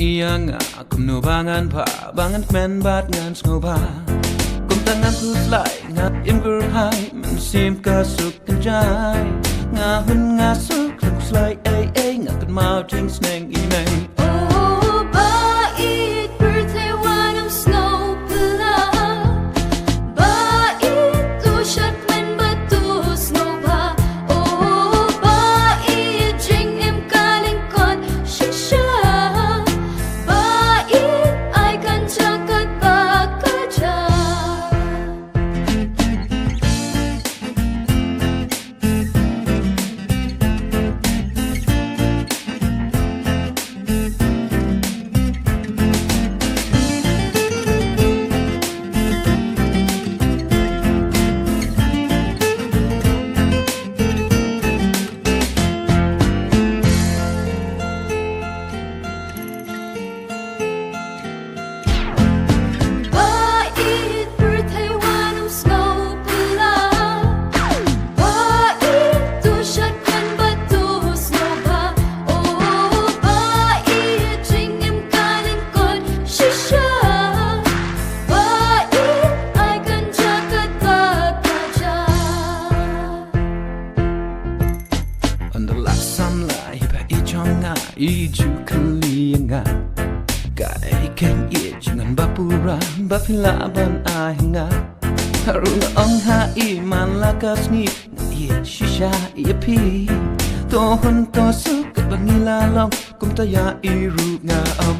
Iyanga kum no bangan pa bangan men bat ngan snoba kum tangan ku slai ngat imgur hai men sim ka suk kan jai nga hun nga suk kum slai ai nga kan mau ting sneng I meng Oh ba it birthday one of snow pula ba it tu shat men but tu snow ba oh ba it drink em kaling kon shisha ba it I can chakat ba kaja Iju kalianga kai ken ye jangan bapura bapila ban ahinga harunga ong ha I man lakas ni ye shisha ye pi to hun to su bangila long kum ta ya I ru nga om